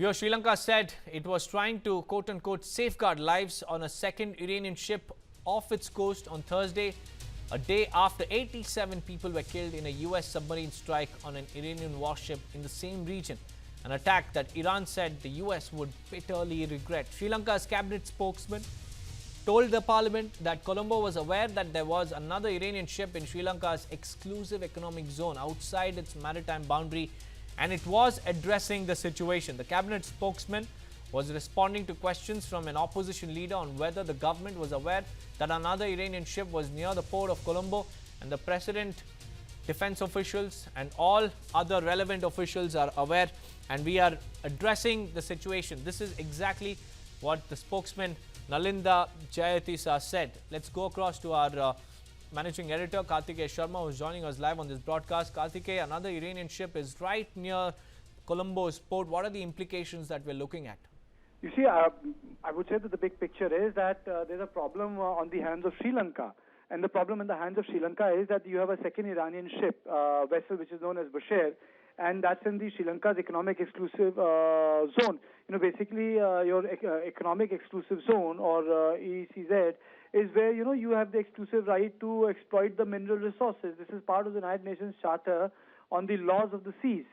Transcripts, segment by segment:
Viewer, Sri Lanka said it was trying to quote-unquote safeguard lives on a second Iranian ship off its coast on Thursday, a day after 87 people were killed in a US submarine strike on an Iranian warship in the same region, an attack that Iran said the US would bitterly regret. Sri Lanka's cabinet spokesman told the parliament that Colombo was aware that there was another Iranian ship in Sri Lanka's exclusive economic zone outside its maritime boundary, and it was addressing the situation. The cabinet spokesman was responding to questions from an opposition leader on whether the government was aware that another Iranian ship was near the port of Colombo, and the president, defense officials and all other relevant officials are aware, and we are addressing the situation. This is exactly what the spokesman Nalinda Jayatisa said. Let's go across to our managing editor Karthikeya Sharma, who's joining us live on this broadcast. Karthikeya, another Iranian ship is right near Colombo's port. What are the implications that we're looking at? You see, I would say that the big picture is that there's a problem on the hands of Sri Lanka. And the problem in the hands of Sri Lanka is that you have a second Iranian ship, vessel, which is known as Warship, and that's in the Sri Lanka's economic exclusive zone. You know, basically your economic exclusive zone, or EECZ, is where, you know, you have the exclusive right to exploit the mineral resources. This is part of the United Nations Charter on the laws of the seas.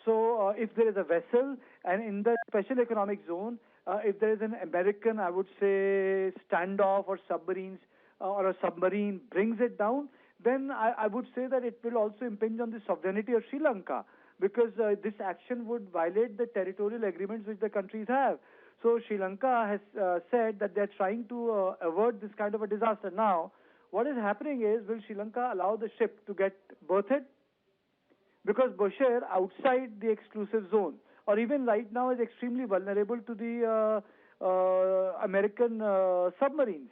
So if there is a vessel, and in the special economic zone, if there is an American, I would say, standoff or submarines, or a submarine brings it down, then I would say that it will also impinge on the sovereignty of Sri Lanka, because this action would violate the territorial agreements which the countries have. So Sri Lanka has said that they're trying to avert this kind of a disaster. Now, what is happening is, will Sri Lanka allow the ship to get berthed? Because Warship, outside the exclusive zone, or even right now, is extremely vulnerable to the American submarines.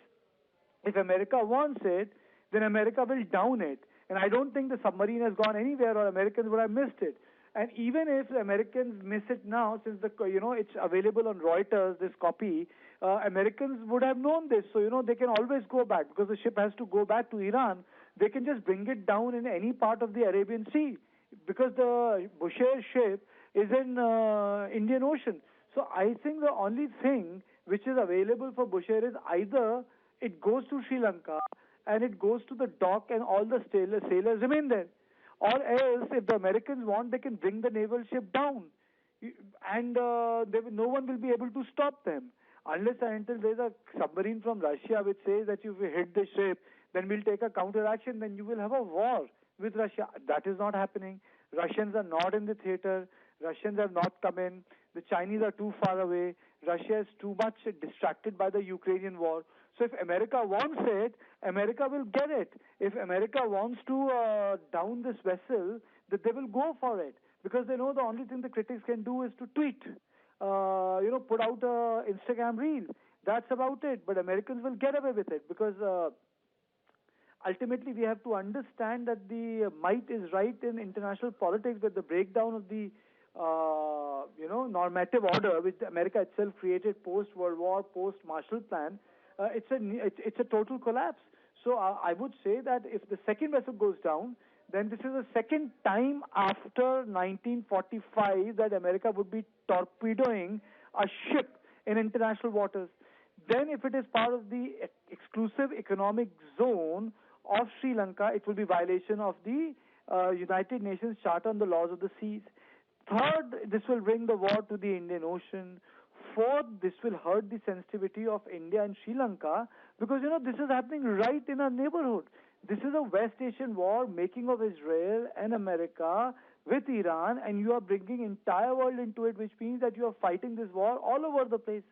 If America wants it, then America will down it. And I don't think the submarine has gone anywhere, or Americans would have missed it. And even if Americans miss it now, since it's available on Reuters, this copy, Americans would have known this. So, they can always go back, because the ship has to go back to Iran. They can just bring it down in any part of the Arabian Sea, because the Warship ship is in Indian Ocean. So I think the only thing which is available for Warship is either it goes to Sri Lanka and it goes to the dock and all the sailors remain there. Or else, if the Americans want, they can bring the naval ship down. And no one will be able to stop them. Unless and until there's a submarine from Russia which says that if you hit the ship, then we'll take a counteraction, then you will have a war with Russia. That is not happening. Russians are not in the theater. Russians have not come in. The Chinese are too far away. Russia is too much distracted by the Ukrainian war. So if America wants it, America will get it. If America wants to down this vessel, that they will go for it, because they know the only thing the critics can do is to tweet, put out a Instagram reel. That's about it. But Americans will get away with it, because ultimately we have to understand that the might is right in international politics, but the breakdown of the normative order which America itself created post-World War, post-Marshall Plan, it's a total collapse. So I would say that if the second vessel goes down, then this is the second time after 1945 that America would be torpedoing a ship in international waters. Then if it is part of the exclusive economic zone of Sri Lanka, it will be violation of the United Nations Charter on the Laws of the Seas. Third, this will bring the war to the Indian Ocean. Fourth, this will hurt the sensitivity of India and Sri Lanka, because, this is happening right in our neighborhood. This is a West Asian war, making of Israel and America with Iran, and you are bringing entire world into it, which means that you are fighting this war all over the place.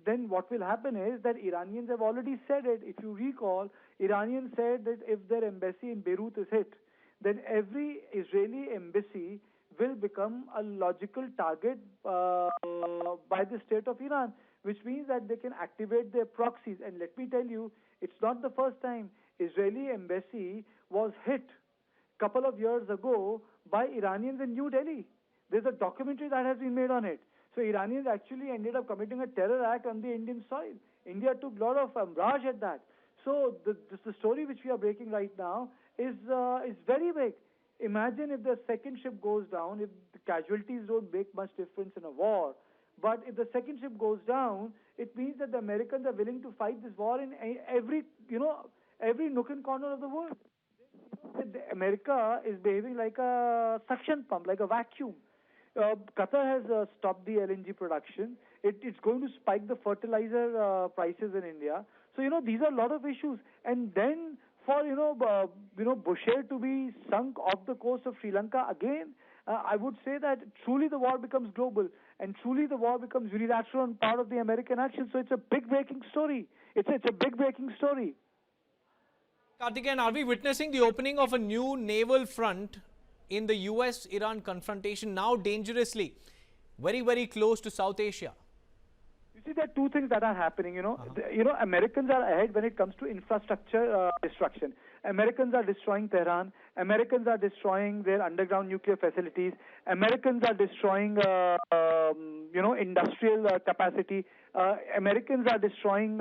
Then what will happen is that Iranians have already said it. If you recall, Iranians said that if their embassy in Beirut is hit, then every Israeli embassy will become a logical target by the state of Iran, which means that they can activate their proxies. And let me tell you, it's not the first time. Israeli embassy was hit a couple of years ago by Iranians in New Delhi. There's a documentary that has been made on it. So Iranians actually ended up committing a terror act on the Indian soil. India took a lot of umbrage at that. So the story which we are breaking right now is very big. Imagine if the second ship goes down, if the casualties don't make much difference in a war, but if the second ship goes down, it means that the Americans are willing to fight this war in every, every nook and corner of the world. America is behaving like a suction pump, like a vacuum. Qatar has stopped the LNG production. It's going to spike the fertilizer prices in India. So these are a lot of issues. And then for Bushehr to be sunk off the coast of Sri Lanka again, I would say that truly the war becomes global, and truly the war becomes unilateral and part of the American action. So it's a big breaking story. It's a big breaking story. Karthikeyan, are we witnessing the opening of a new naval front in the US-Iran confrontation, now dangerously very, very close to South Asia? You see, there are two things that are happening. Americans are ahead when it comes to infrastructure destruction. Americans are destroying Tehran. Americans are destroying their underground nuclear facilities. Americans are destroying, industrial capacity. Americans are destroying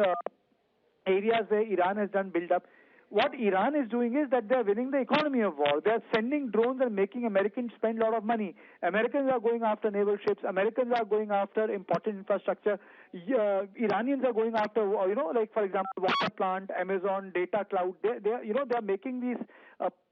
areas where Iran has done build-up. What Iran is doing is that they are winning the economy of war. They are sending drones and making Americans spend a lot of money. Americans are going after naval ships. Americans are going after important infrastructure. Iranians are going after, like for example, water plant, Amazon, data cloud. They are making these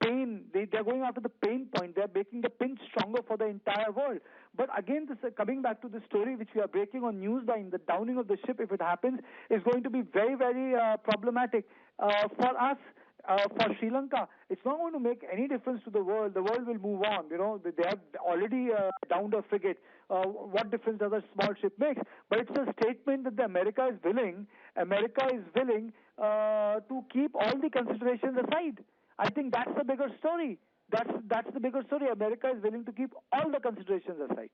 pain. They are going after the pain point. They are making the pinch stronger for the entire world. But again, coming back to the story which we are breaking on News9, the downing of the ship, if it happens, is going to be very, very problematic. For us, for Sri Lanka, it's not going to make any difference to the world. The world will move on. They have already downed a frigate. What difference does a small ship make? But it's a statement that America is willing to keep all the considerations aside. I think that's the bigger story. That's the bigger story. America is willing to keep all the considerations aside.